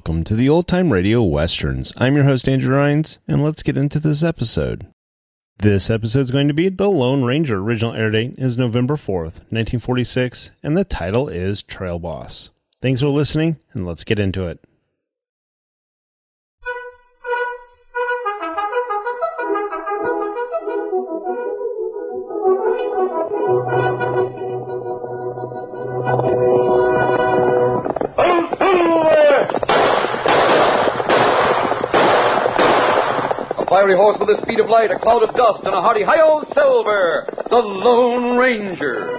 welcome to the Old Time Radio Westerns. I'm your host, Andrew Rines, and let's get into this episode. This episode is going to be The Lone Ranger. Original air date is November 4th, 1946, and the title is Trail Boss. Thanks for listening, and let's get into it. Fiery horse with the speed of light, a cloud of dust, and a hearty hi-yo Silver, the Lone Ranger.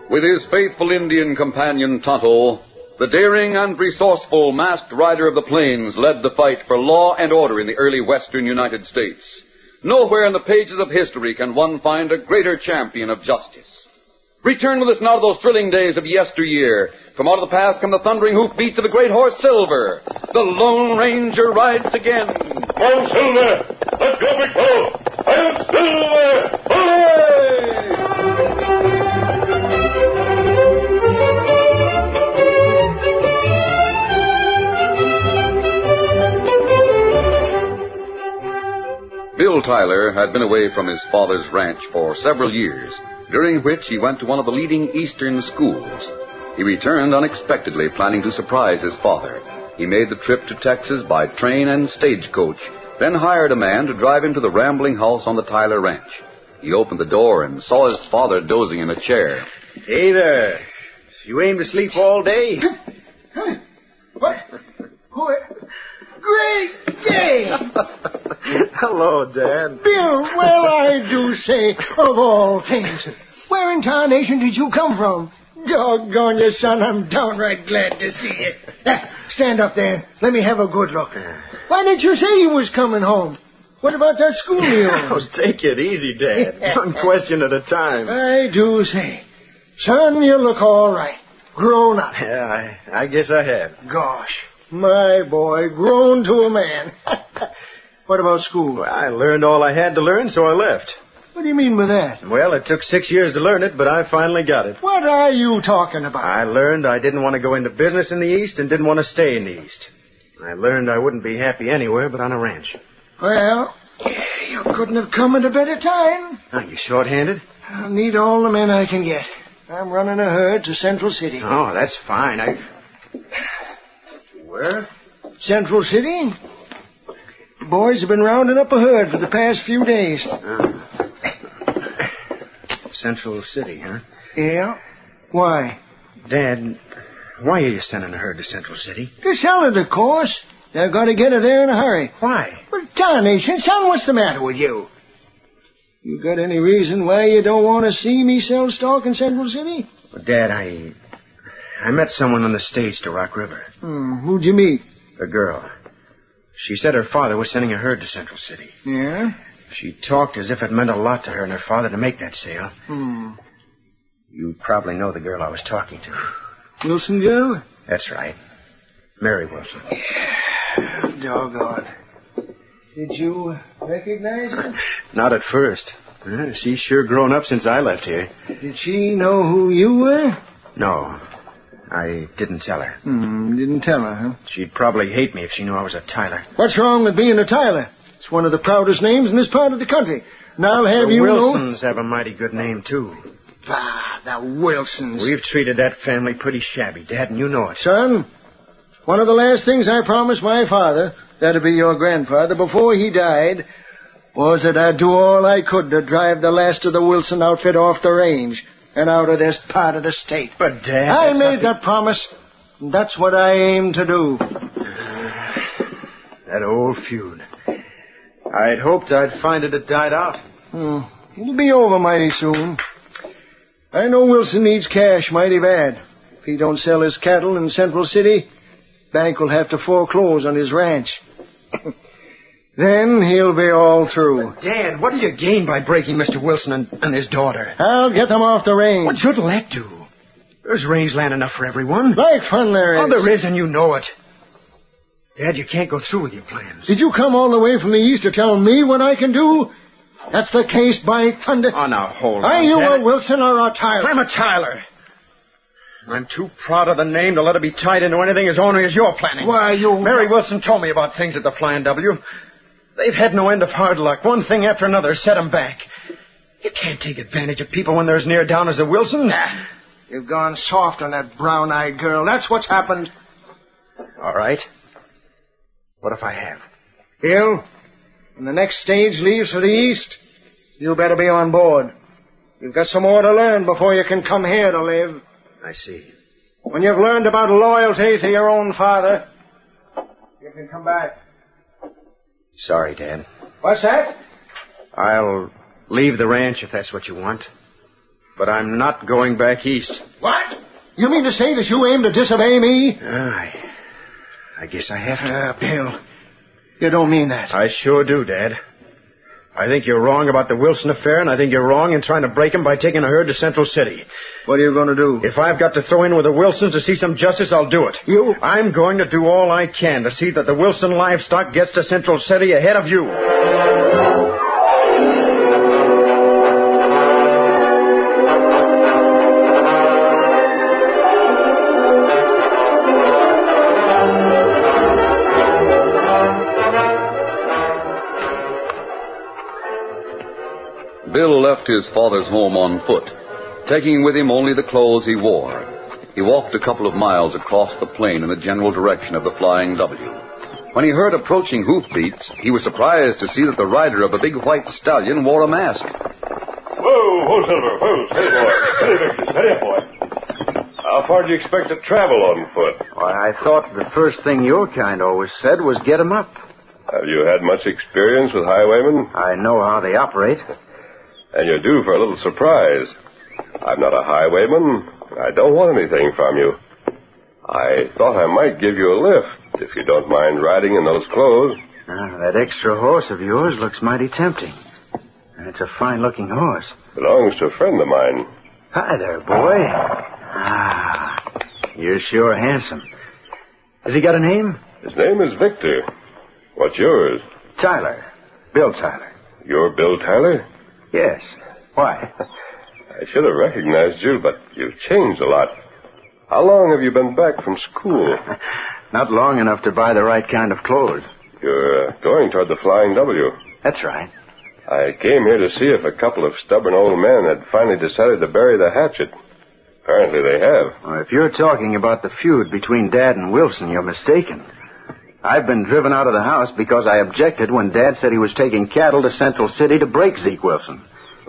With his faithful Indian companion Tonto, the daring and resourceful masked rider of the plains led the fight for law and order in the early western United States. Nowhere in the pages of history can one find a greater champion of justice. Return with us now to those thrilling days of yesteryear. From out of the past come the thundering hoofbeats of the great horse Silver. The Lone Ranger rides again. Come on, Silver! Let's go, big fellow! I'm Silver! Hooray! Bill Tyler had been away from his father's ranch for several years, during which he went to one of the leading eastern schools. He returned unexpectedly, planning to surprise his father. He made the trip to Texas by train and stagecoach, then hired a man to drive him to the rambling house on the Tyler ranch. He opened the door and saw his father dozing in a chair. Hey there. You aim to sleep all day? What? Great day! Hello, Dad. Bill, well, I do say, of all things, where in tarnation did you come from? Doggone you, son, I'm downright glad to see you. Stand up there. Let me have a good look. Why didn't you say you was coming home? What about that school of yours? Oh, take it easy, Dad. One question at a time. I do say. Son, you look all right. Grown up. Yeah, I guess I have. Gosh, my boy, grown to a man. What about school? Well, I learned all I had to learn, so I left. What do you mean by that? Well, it took 6 years to learn it, but I finally got it. What are you talking about? I learned I didn't want to go into business in the East and didn't want to stay in the East. I learned I wouldn't be happy anywhere but on a ranch. Well, you couldn't have come at a better time. Are you short-handed? I'll need all the men I can get. I'm running a herd to Central City. Oh, that's fine. Where? Central City? The boys have been rounding up a herd for the past few days. Central City, huh? Yeah? Why? Dad, why are you sending a herd to Central City? To sell it, of course. They've got to get her there in a hurry. Why? Well, tarnation, son, what's the matter with you? You got any reason why you don't want to see me sell stock in Central City? Well, Dad, I met someone on the stage to Rock River. Who'd you meet? A girl. She said her father was sending a herd to Central City. Yeah? She talked as if it meant a lot to her and her father to make that sale. You probably know the girl I was talking to. Wilson girl? That's right. Mary Wilson. Doggone. Did you recognize her? Not at first. She's sure grown up since I left here. Did she know who you were? No. I didn't tell her. Didn't tell her, huh? She'd probably hate me if she knew I was a Tyler. What's wrong with being a Tyler? It's one of the proudest names in this part of the country. And I'll have The you know... Wilsons have a mighty good name, too. The Wilsons. We've treated that family pretty shabby, Dad, and you know it. Son, one of the last things I promised my father, that'd be your grandfather, before he died, was that I'd do all I could to drive the last of the Wilson outfit off the range and out of this part of the state. But, Dad, I made that promise, and that's what I aim to do. That old feud. I'd hoped I'd find it had died out. It'll be over mighty soon. I know Wilson needs cash mighty bad. If he don't sell his cattle in Central City, bank will have to foreclose on his ranch. Then he'll be all through. But, Dad, what do you gain by breaking Mr. Wilson and his daughter? I'll get them off the range. What good'll that do? There's rangeland enough for everyone. Like fun there is. Oh, there is, and you know it. Dad, you can't go through with your plans. Did you come all the way from the east to tell me what I can do? That's the case, by thunder. Oh, now, hold on, Are you Dad. a Wilson or a Tyler? I'm a Tyler. I'm too proud of the name to let it be tied into anything as ornery as you're planning. Why, you... Mary Wilson told me about things at the Flying W. They've had no end of hard luck. One thing after another set them back. You can't take advantage of people when they're as near down as the Wilsons. You've gone soft on that brown-eyed girl. That's what's happened. All right. What if I have? Bill, when the next stage leaves for the east, you better be on board. You've got some more to learn before you can come here to live. I see. When you've learned about loyalty to your own father, you can come back. Sorry, Dad. What's that? I'll leave the ranch if that's what you want. But I'm not going back east. What? You mean to say that you aim to disobey me? I guess I have to. Bill, you don't mean that. I sure do, Dad. I think you're wrong about the Wilson affair, and I think you're wrong in trying to break him by taking a herd to Central City. What are you going to do? If I've got to throw in with the Wilsons to see some justice, I'll do it. You? I'm going to do all I can to see that the Wilson livestock gets to Central City ahead of you. Bill left his father's home on foot, taking with him only the clothes he wore. He walked a couple of miles across the plain in the general direction of the Flying W. When he heard approaching hoofbeats, he was surprised to see that the rider of a big white stallion wore a mask. Whoa, Silver, whoa, steady, boy. Steady, Victor, steady up, boy. How far do you expect to travel on foot? Why, I thought the first thing your kind always said was get 'em up. Have you had much experience with highwaymen? I know how they operate. And you're due for a little surprise. I'm not a highwayman. I don't want anything from you. I thought I might give you a lift, if you don't mind riding in those clothes. That extra horse of yours looks mighty tempting. And it's a fine-looking horse. Belongs to a friend of mine. Hi there, boy. You're sure handsome. Has he got a name? His name is Victor. What's yours? Tyler. Bill Tyler. You're Bill Tyler? Yes. Why? I should have recognized you, but you've changed a lot. How long have you been back from school? Not long enough to buy the right kind of clothes. You're going toward the Flying W. That's right. I came here to see if a couple of stubborn old men had finally decided to bury the hatchet. Apparently they have. Well, if you're talking about the feud between Dad and Wilson, you're mistaken. I've been driven out of the house because I objected when Dad said he was taking cattle to Central City to break Zeke Wilson.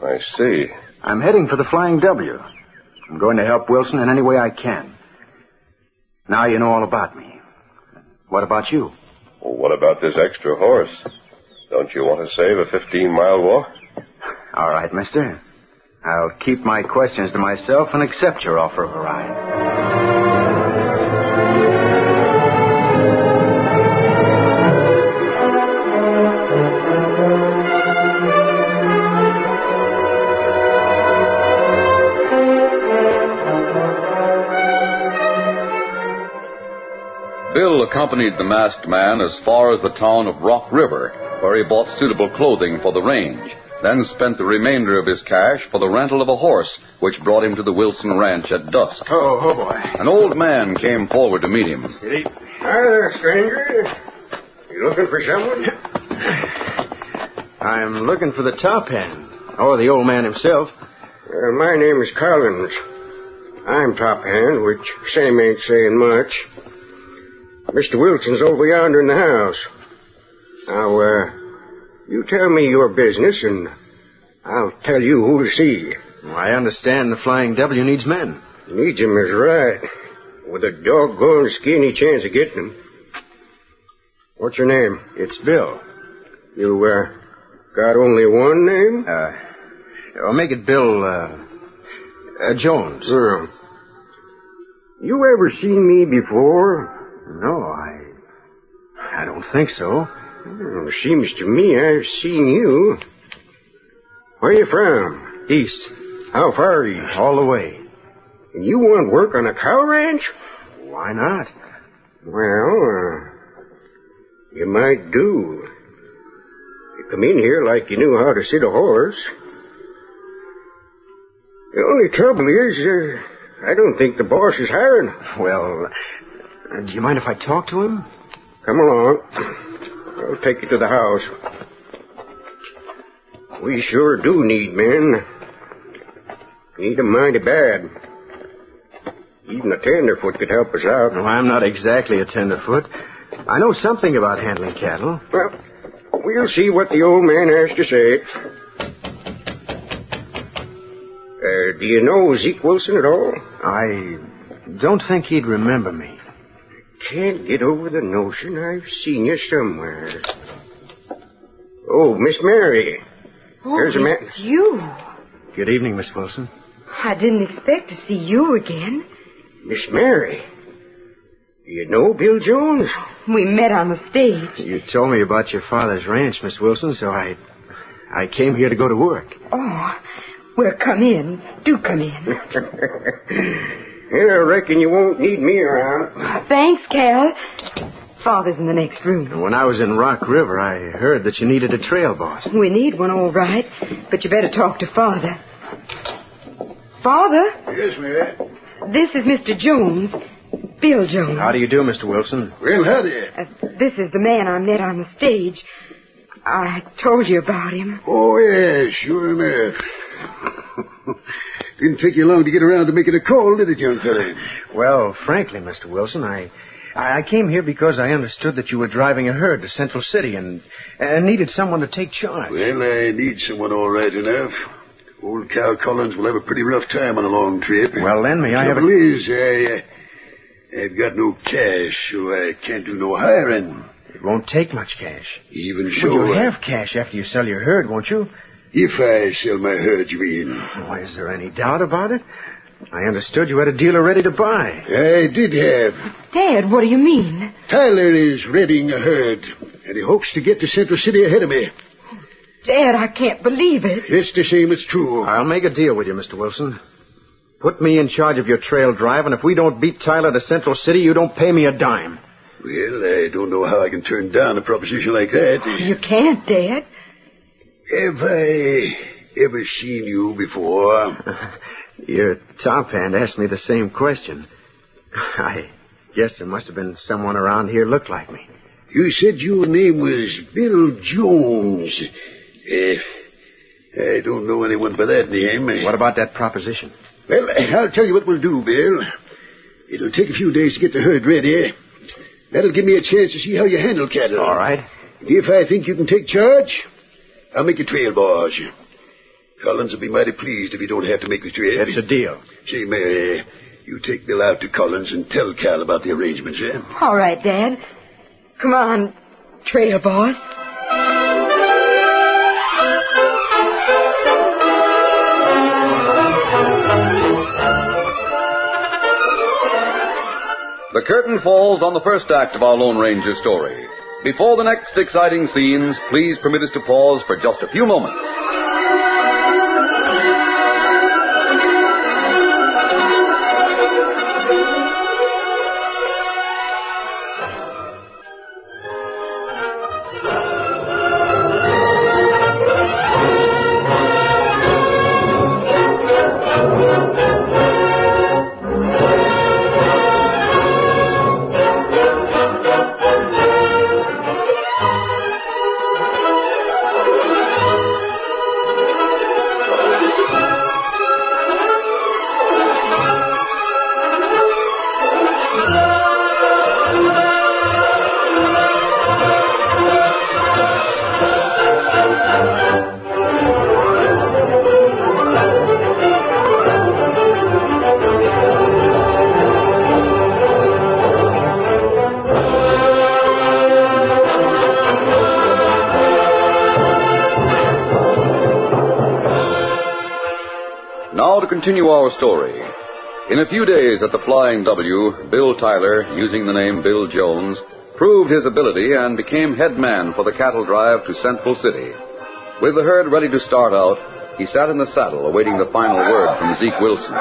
I see. I'm heading for the Flying W. I'm going to help Wilson in any way I can. Now you know all about me. What about you? Well, what about this extra horse? Don't you want to save a 15-mile walk? All right, mister. I'll keep my questions to myself and accept your offer of a ride. accompanied the masked man as far as the town of Rock River, where he bought suitable clothing for the range, then spent the remainder of his cash for the rental of a horse, which brought him to the Wilson Ranch at dusk. Oh, boy. An old man came forward to meet him. Hi there, stranger. You looking for someone? I'm looking for the top hand, or the old man himself. My name is Collins. I'm top hand, which same ain't saying much. Mr. Wilson's over yonder in the house. Now, you tell me your business, and I'll tell you who to see. Well, I understand the Flying W needs men. Needs 'em is right. With a doggone skinny chance of getting 'em. What's your name? It's Bill. You, got only one name? I'll make it Bill, Jones. Oh. You ever seen me before? No, I don't think so. Well, seems to me I've seen you. Where you from? East. How far east? All the way. And you want work on a cow ranch? Why not? Well, you might do. You come in here like you knew how to sit a horse. The only trouble is, I don't think the boss is hiring. Well, do you mind if I talk to him? Come along. I'll take you to the house. We sure do need men. Need 'em mighty bad. Even a tenderfoot could help us out. No, I'm not exactly a tenderfoot. I know something about handling cattle. Well, we'll see what the old man has to say. Do you know Zeke Wilson at all? I don't think he'd remember me. Can't get over the notion I've seen you somewhere. Oh, Miss Mary. Oh, There's a man. it's you. Good evening, Miss Wilson. I didn't expect to see you again. Miss Mary. Do you know Bill Jones? We met on the stage. You told me about your father's ranch, Miss Wilson, so I came here to go to work. Oh, well, come in. Do come in. I reckon you won't need me around. Thanks, Cal. Father's in the next room. When I was in Rock River, I heard that you needed a trail boss. We need one, all right, but you better talk to Father. Father? Yes, Mary. This is Mr. Jones. Bill Jones. How do you do, Mr. Wilson? Well, howdy. This is the man I met on the stage. I told you about him. Oh, yeah, sure enough. Didn't take you long to get around to making a call, did it, young fella? Well, frankly, Mr. Wilson, I came here because I understood that you were driving a herd to Central City and needed someone to take charge. Well, I need someone all right enough. Old Cal Collins will have a pretty rough time on a long trip. Well, lend me. I have Trouble is, I've got no cash, so I can't do no hiring. It won't take much cash. Even But so, you'll have cash after you sell your herd, won't you? if I sell my herd, you mean? Why, is there any doubt about it? I understood you had a dealer ready to buy. I did have. Dad, what do you mean? Tyler is readying a herd, and he hopes to get to Central City ahead of me. Dad, I can't believe it. Just the same, it's true. I'll make a deal with you, Mr. Wilson. Put me in charge of your trail drive, and if we don't beat Tyler to Central City, you don't pay me a dime. Well, I don't know how I can turn down a proposition like that. You can't, Dad. Have I ever seen you before? Your top hand asked me the same question. I guess there must have been someone around here looked like me. You said your name was Bill Jones. I don't know anyone by that name. What about that proposition? Well, I'll tell you what we'll do, Bill. It'll take a few days to get the herd ready. That'll give me a chance to see how you handle cattle. All right. If I think you can take charge, I'll make you trail boss. Collins will be mighty pleased if you don't have to make the trail. That's a deal. Say, Mary, you take Bill out to Collins and tell Cal about the arrangements, eh? All right, Dad. Come on, trail boss. The curtain falls on the first act of our Lone Ranger story. Before the next exciting scenes, please permit us to pause for just a few moments. now to continue our story. In a few days at the Flying W, Bill Tyler, using the name Bill Jones, proved his ability and became head man for the cattle drive to Central City. With the herd ready to start out, he sat in the saddle awaiting the final word from Zeke Wilson.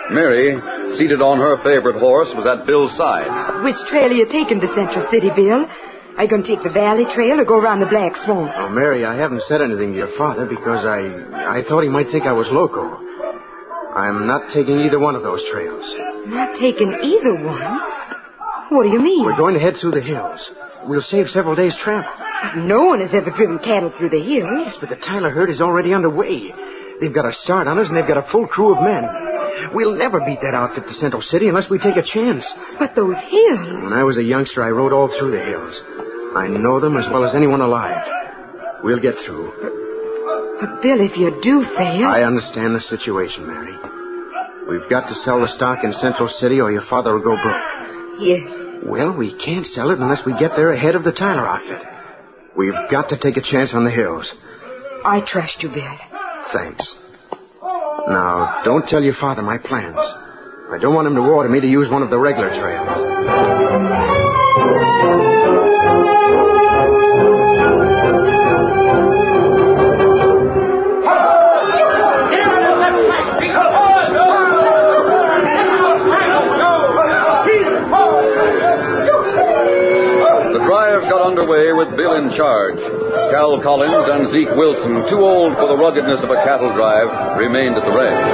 Mary, seated on her favorite horse, was at Bill's side. Which trail are you taking to Central City, Bill? Are you going to take the Valley Trail or go around the Black Swamp? Oh, Mary, I haven't said anything to your father because I thought he might think I was loco. I'm not taking either one of those trails. Not taking either one? What do you mean? We're going to head through the hills. We'll save several days' travel. No one has ever driven cattle through the hills. Yes, but the Tyler herd is already underway. They've got a start on us, and they've got a full crew of men. We'll never beat that outfit to Central City unless we take a chance. But those hills... When I was a youngster, I rode all through the hills. I know them as well as anyone alive. We'll get through. But, Bill, if you do fail... I understand the situation, Mary. We've got to sell the stock in Central City or your father will go broke. Yes. Well, we can't sell it unless we get there ahead of the Tyler outfit. We've got to take a chance on the hills. I trust you, Bill. Thanks. Now, don't tell your father my plans. I don't want him to order me to use one of the regular trails. Underway with Bill in charge. Cal Collins and Zeke Wilson, too old for the ruggedness of a cattle drive, remained at the ranch.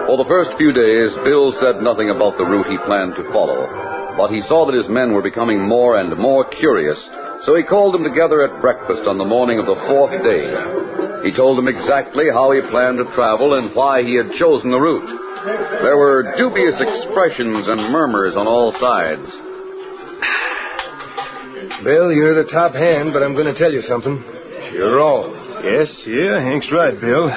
For the first few days, Bill said nothing about the route he planned to follow, but he saw that his men were becoming more and more curious, so he called them together at breakfast on the morning of the fourth day. He told them exactly how he planned to travel and why he had chosen the route. There were dubious expressions and murmurs on all sides. Bill, you're the top hand, but I'm going to tell you something. You're wrong. Yes, yeah, Hank's right, Bill.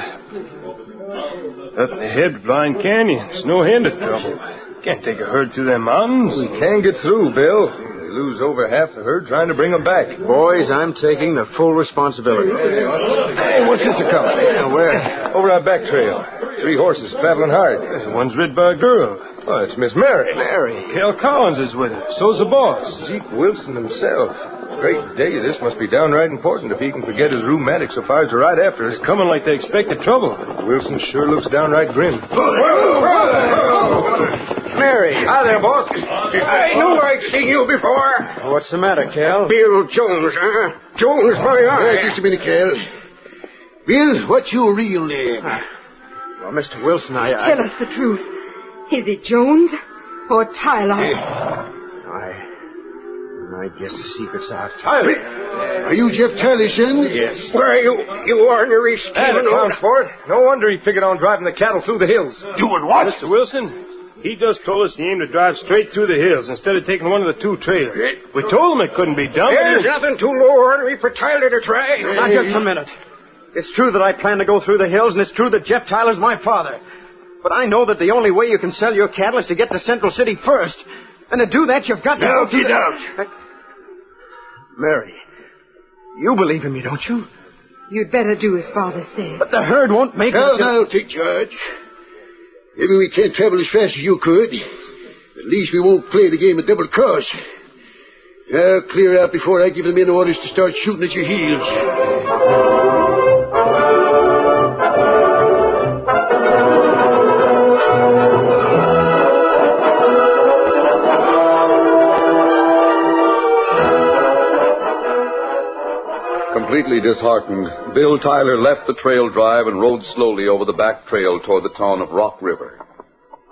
Up ahead, Blind Canyon's no end of trouble. Can't take a herd through them mountains. We can get through, Bill. Lose over half the herd trying to bring them back. Boys, I'm taking the full responsibility. Hey, what's this a-coming? Where? Over our back trail. 3 horses traveling hard. The one's rid by a girl. Oh, it's Miss Mary. Mary. Cal Collins is with her. So's the boss. Zeke Wilson himself. Great day. This must be downright important if he can forget his rheumatic so far as to ride after us. It's coming like they expected trouble. Wilson sure looks downright grim. Mary. Hi there, boss. I knew I'd seen you before. What's the matter, Cal? Bill Jones, huh? Jones, my eye. Just a minute, Cal. Bill, what's your real name? Well, Mr. Wilson, Tell us the truth. Is it Jones or Tyler? I guess the secret's out. Tyler! Are you Jeff Tyler's son? Yes. Why, you ornery That scheming accounts for it. No wonder he figured on driving the cattle through the hills. Doing what? Mr. Wilson, he just told us he aimed to drive straight through the hills instead of taking one of the 2 trailers. We told him it couldn't be done. There's nothing too low ornery for Tyler to try. Now, just a minute. It's true that I plan to go through the hills, and it's true that Jeff Tyler's my father. But I know that the only way you can sell your cattle is to get to Central City first. And to do that, you've got to go through Don't. Mary, you believe in me, don't you? You'd better do as Father said. But the herd won't make Cal, it. now, take charge. Maybe we can't travel as fast as you could. At least we won't play the game of double cross. Now, clear out before I give the men orders to start shooting at your heels. Completely disheartened, Bill Tyler left the trail drive and rode slowly over the back trail toward the town of Rock River.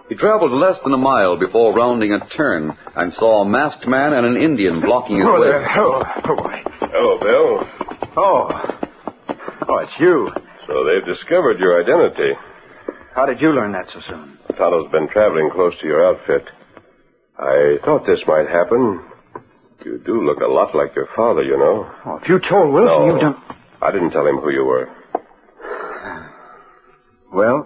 He traveled less than a mile before rounding a turn and saw a masked man and an Indian blocking his way. Hello, Bill. Oh, it's you. So they've discovered your identity. How did you learn that so soon? Tonto's been traveling close to your outfit. I thought this might happen. You do look a lot like your father, you know. Oh, if you told Wilson, No, you've done... I didn't tell him who you were. Well,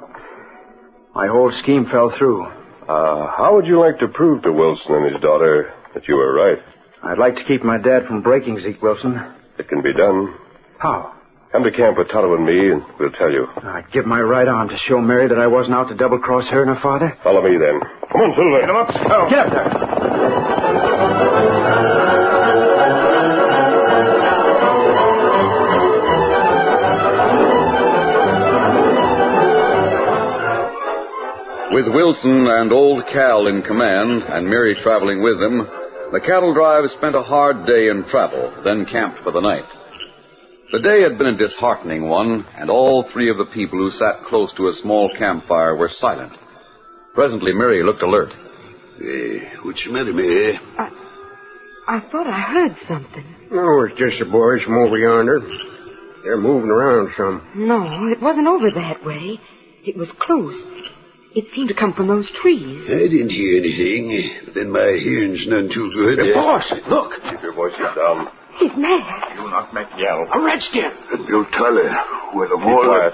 my whole scheme fell through. How would you like to prove to Wilson and his daughter that you were right? I'd like to keep my dad from breaking, Zeke Wilson. It can be done. How? Come to camp with Tonto and me, and we'll tell you. I'd give my right arm to show Mary that I wasn't out to double-cross her and her father. Follow me, then. Come on, Silver. Get him up, Scout. Get up there. With Wilson and old Cal in command, and Mary traveling with them, the cattle drive spent a hard day in travel, then camped for the night. The day had been a disheartening one, and all three of the people who sat close to a small campfire were silent. Presently, Mary looked alert. What's the matter, Mary? I thought I heard something. Oh, it's just the boys from over yonder. They're moving around some. No, it wasn't over that way. It was close. It seemed to come from those trees. I didn't hear anything, but then my hearing's none too good. Boss, look. Keep your voices down. He's mad. Do not make yell. A redskin. Bill Tyler, where the Keep wall... quiet.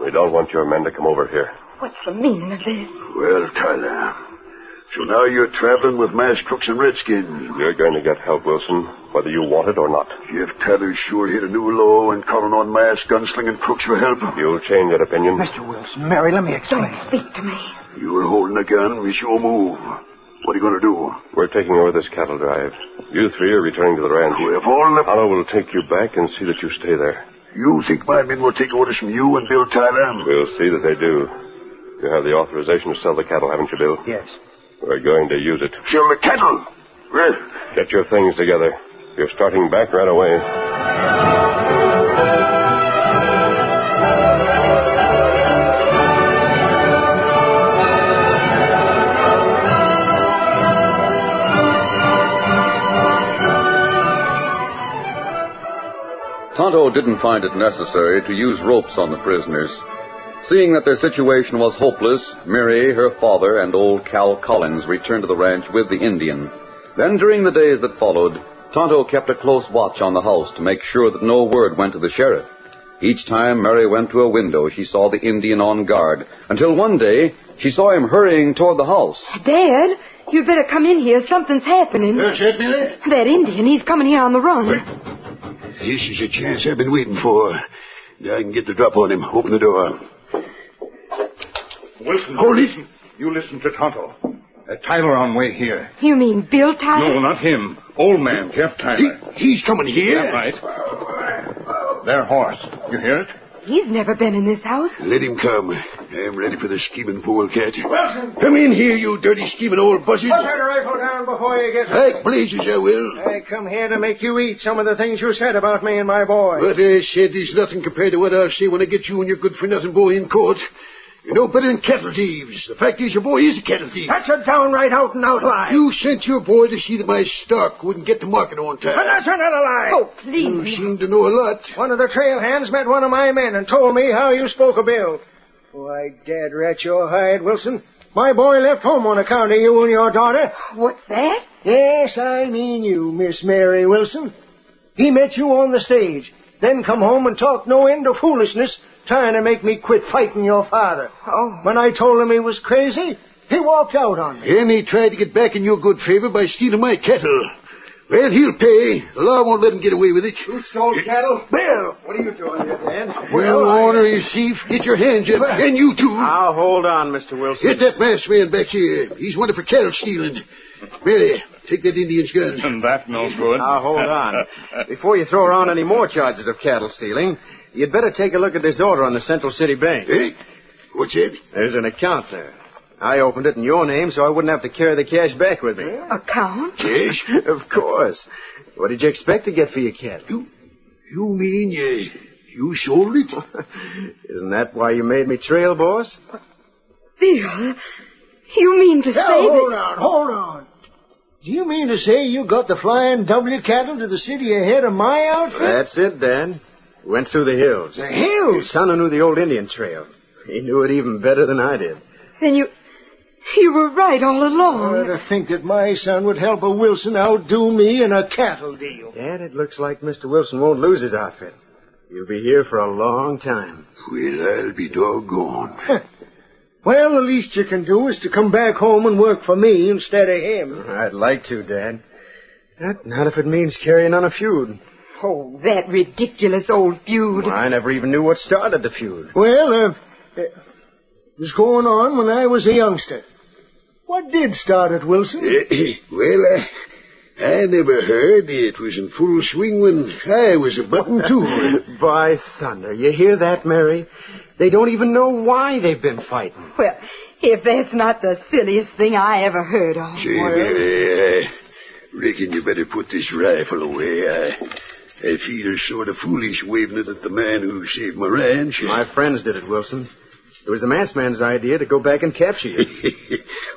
We don't want your men to come over here. What's the meaning of this? Well, Tyler, so now you're traveling with masked crooks and redskins. You're going to get help, Wilson, whether you want it or not. Jeff Tyler's sure hit a new low and calling on masked gunslinging crooks for help. You'll change that opinion. Mr. Wilson, Mary, let me explain. Don't speak to me. You were holding a gun. It's your move. What are you going to do? We're taking over this cattle drive. You three are returning to the ranch. Well, if all the... Tonto will take you back and see that you stay there. You think my men will take orders from you and Bill Tyler? We'll see that they do. You have the authorization to sell the cattle, haven't you, Bill? Yes. We're going to use it. Sell the cattle? Well... Get your things together. You're starting back right away. Tonto didn't find it necessary to use ropes on the prisoners. Seeing that their situation was hopeless, Mary, her father, and old Cal Collins returned to the ranch with the Indian. Then, during the days that followed, Tonto kept a close watch on the house to make sure that no word went to the sheriff. Each time Mary went to a window, she saw the Indian on guard, until one day she saw him hurrying toward the house. Dad, you'd better come in here. Something's happening. What's that, Mary? That Indian, he's coming here on the run. This is a chance I've been waiting for. Now I can get the drop on him. Open the door. Wilson. Hold it. You listen to Tonto. Tyler on way here. You mean Bill Tyler? No, not him. Old man, Jeff Tyler. He's coming here? Yeah, right. Their horse. You hear it? He's never been in this house. Let him come. I'm ready for the scheming polecat. Wilson! Come in here, you dirty scheming old buzzard. Put that rifle down before you get... Like blazes, I will. I come here to make you eat some of the things you said about me and my boy. What I said is nothing compared to what I'll say when I get you and your good-for-nothing boy in court. You're no better than cattle thieves. The fact is, your boy is a cattle thief. That's a downright out-and-out lie. You sent your boy to see that my stock wouldn't get to market on time. And that's another lie. Oh, please. You seem to know a lot. One of the trail hands met one of my men and told me how you spoke of Bill. Why, Dad rat your hide, Wilson. My boy left home on account of you and your daughter. What's that? Yes, I mean you, Miss Mary Wilson. He met you on the stage, then come home and talked no end of foolishness, trying to make me quit fighting your father. Oh. When I told him he was crazy, he walked out on me. And he tried to get back in your good favor by stealing my cattle. Well, he'll pay. The law won't let him get away with it. Who stole cattle? Bill! What are you doing here, Dad? Well, ornery thief, get your hands up. And you too. Now, hold on, Mr. Wilson. Get that masked man back here. He's wanted for cattle stealing. Mary, take that Indian's gun. And that no good. Now, hold on. Before you throw around any more charges of cattle stealing, you'd better take a look at this order on the Central City Bank. Eh? What's it? There's an account there. I opened it in your name so I wouldn't have to carry the cash back with me. Account? Cash? Of course. What did you expect to get for your cattle? You mean you sold it? Isn't that why you made me trail, boss? Bill, you mean to say Hold on. Do you mean to say you got the Flying W cattle to the city ahead of my outfit? That's it, Dan. Went through the hills. The hills? Your son who knew the old Indian trail. He knew it even better than I did. Then you were right all along. To think that my son would help a Wilson outdo me in a cattle deal. Dad, it looks like Mr. Wilson won't lose his outfit. He'll be here for a long time. Well, I'll be doggone. Well, the least you can do is to come back home and work for me instead of him. I'd like to, Dad. Not if it means carrying on a feud. Oh, that ridiculous old feud. Well, I never even knew what started the feud. Well, it was going on when I was a youngster. What did start it, Wilson? Well, I never heard it was in full swing when I was a button, too. By thunder, you hear that, Mary? They don't even know why they've been fighting. Well, if that's not the silliest thing I ever heard of. Say, Mary, I reckon you better put this rifle away. I feel sort of foolish waving it at the man who saved my ranch. My friends did it, Wilson. It was the masked man's idea to go back and capture you.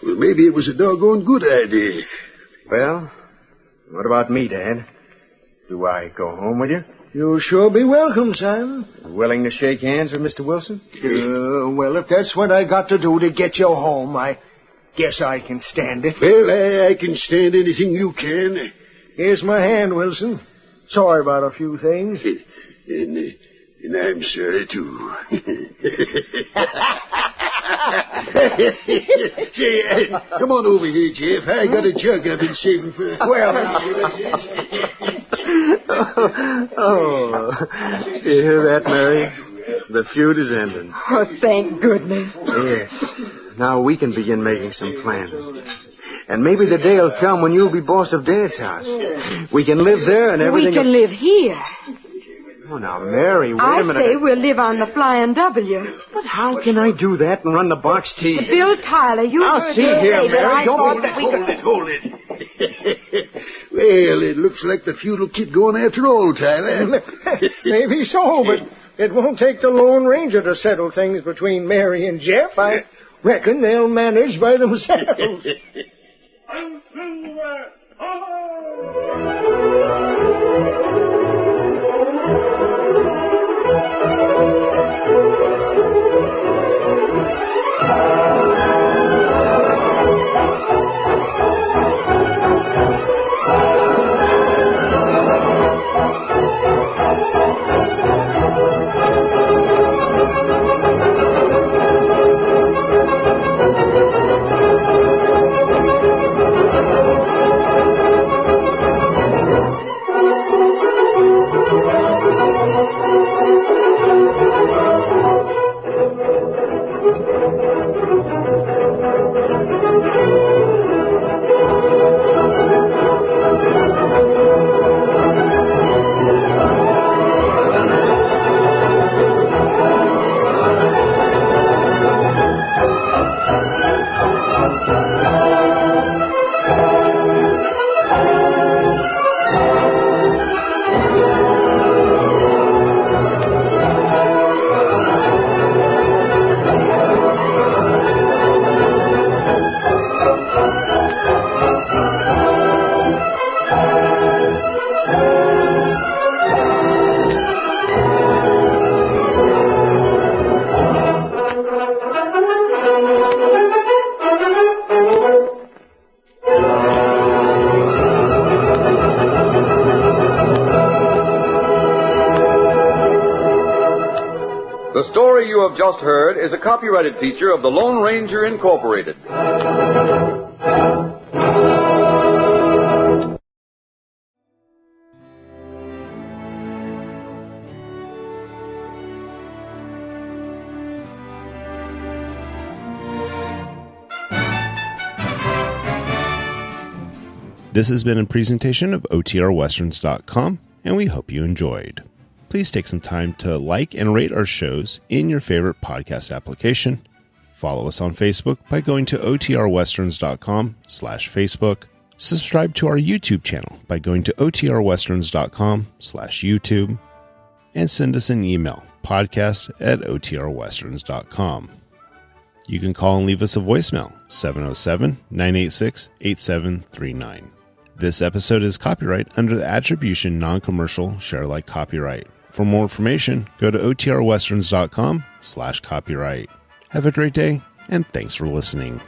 Well, maybe it was a doggone good idea. Well, what about me, Dad? Do I go home with you? You'll sure be welcome, Simon. Willing to shake hands with Mr. Wilson? Well, if that's what I got to do to get you home, I guess I can stand it. Well, I can stand anything you can. Here's my hand, Wilson. Sorry about a few things. And I'm sorry, too. Say, come on over here, Jeff. I got a jug I've been saving for... You hear that, Mary? The feud is ending. Oh, thank goodness. Yes. Now we can begin making some plans. And maybe the day will come when you'll be boss of Dad's house. We can live there and everything... We can live here. Oh, now, Mary, wait a minute. I say we'll live on the Flying W. But how can I do that and run the box team? Bill Tyler, you heard see me here, say that Mary. I thought that we could... Hold it. Well, it looks like the feud will keep going after all, Tyler. Maybe so, but it won't take the Lone Ranger to settle things between Mary and Jeff. I reckon they'll manage by themselves. The story you have just heard is a copyrighted feature of the Lone Ranger Incorporated. This has been a presentation of OTRWesterns.com, and we hope you enjoyed. Please take some time to like and rate our shows in your favorite podcast application. Follow us on Facebook by going to OTRWesterns.com/Facebook. Subscribe to our YouTube channel by going to OTRWesterns.com/YouTube. And send us an email, podcast@OTRWesterns.com. You can call and leave us a voicemail, 707-986-8739. This episode is copyright under the Attribution Non-Commercial Share Alike copyright. For more information, go to OTRWesterns.com/copyright. Have a great day, and thanks for listening.